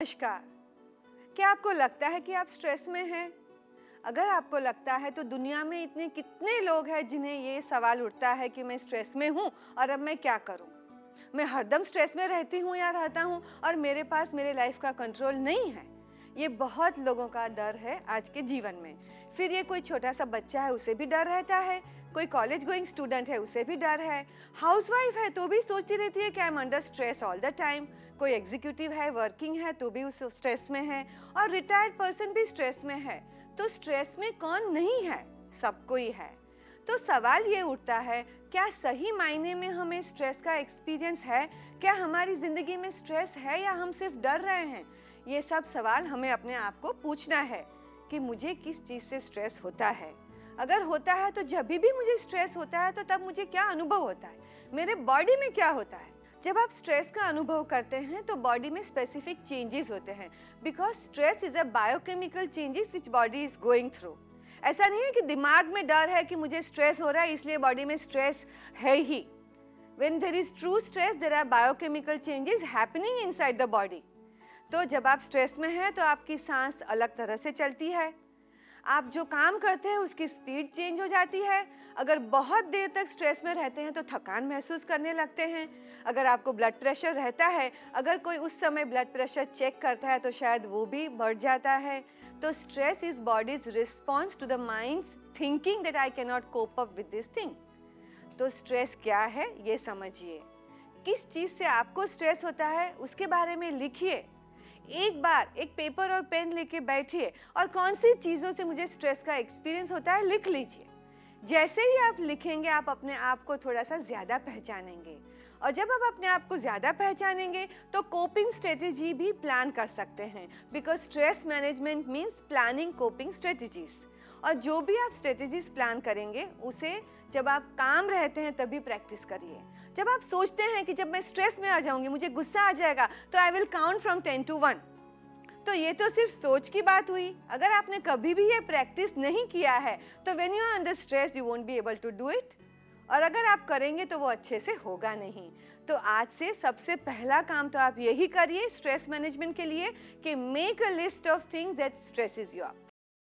नमस्कार। क्या आपको लगता है कि आप स्ट्रेस में हैं? अगर आपको लगता है तो दुनिया में इतने कितने लोग हैं जिन्हें ये सवाल उठता है कि मैं स्ट्रेस में हूँ और अब मैं क्या करूँ? मैं हरदम स्ट्रेस में रहती हूँ या रहता हूँ और मेरे पास मेरे लाइफ का कंट्रोल नहीं है। ये बहुत लोगों का डर है आज के जीवन में। फिर ये कोई छोटा सा बच्चा है, उसे भी डर रहता है। कोई कॉलेज गोइंग स्टूडेंट है, उसे भी डर है। हाउसवाइफ है तो भी सोचती रहती है कि I am under stress all the time. कोई एग्जीक्यूटिव है, वर्किंग है तो भी उस स्ट्रेस में है, और रिटायर्ड पर्सन भी स्ट्रेस में है। तो स्ट्रेस में कौन नहीं है? सब कोई है। तो सवाल ये उठता है, क्या सही मायने में हमें स्ट्रेस का एक्सपीरियंस है? क्या हमारी जिंदगी में स्ट्रेस है या हम सिर्फ डर रहे हैं? ये सब सवाल हमें अपने आप को पूछना है कि मुझे किस चीज़ से स्ट्रेस होता है। अगर होता है तो जब भी मुझे स्ट्रेस होता है तो तब मुझे क्या अनुभव होता है, मेरे बॉडी में क्या होता है। जब आप स्ट्रेस का अनुभव करते हैं तो बॉडी में स्पेसिफिक चेंजेस होते हैं, because stress is a biochemical changes which body is going through. ऐसा नहीं है कि दिमाग में डर है कि मुझे स्ट्रेस हो रहा है इसलिए बॉडी में स्ट्रेस है ही। When there is true stress, there are biochemical changes happening inside the body. तो जब आप स्ट्रेस में हैं तो आपकी सांस अलग तरह से चलती है, आप जो काम करते हैं उसकी स्पीड चेंज हो जाती है। अगर बहुत देर तक स्ट्रेस में रहते हैं तो थकान महसूस करने लगते हैं। अगर आपको ब्लड प्रेशर रहता है, अगर कोई उस समय ब्लड प्रेशर चेक करता है तो शायद वो भी बढ़ जाता है। तो stress is body's response to the mind's thinking that I can not cope up with this thing. तो स्ट्रेस क्या है ये समझिए। किस चीज़ से आपको स्ट्रेस होता है उसके बारे में लिखिए। एक बार एक पेपर और पेन लेके बैठिए और कौन सी चीज़ों से मुझे स्ट्रेस का एक्सपीरियंस होता है लिख लीजिए। जैसे ही आप लिखेंगे आप अपने आप को थोड़ा सा ज़्यादा पहचानेंगे, और जब आप अपने आप को ज़्यादा पहचानेंगे तो कोपिंग स्ट्रेटेजी भी प्लान कर सकते हैं, because stress management means planning coping strategies. और जो भी आप स्ट्रेटेजीज प्लान करेंगे उसे जब आप काम रहते हैं तभी प्रैक्टिस करिए। जब आप सोचते हैं कि जब मैं स्ट्रेस में आ जाऊंगी, मुझे गुस्सा आ जाएगा, तो I will count from 10 to 1, तो ये तो सिर्फ सोच की बात हुई। अगर आपने कभी भी ये प्रैक्टिस नहीं किया है तो when you are under stress you won't be able to do it, और अगर आप करेंगे तो वो अच्छे से होगा नहीं। तो आज से सबसे पहला काम तो आप यही करिए स्ट्रेस मैनेजमेंट के लिए कि make a list of things that stresses you out.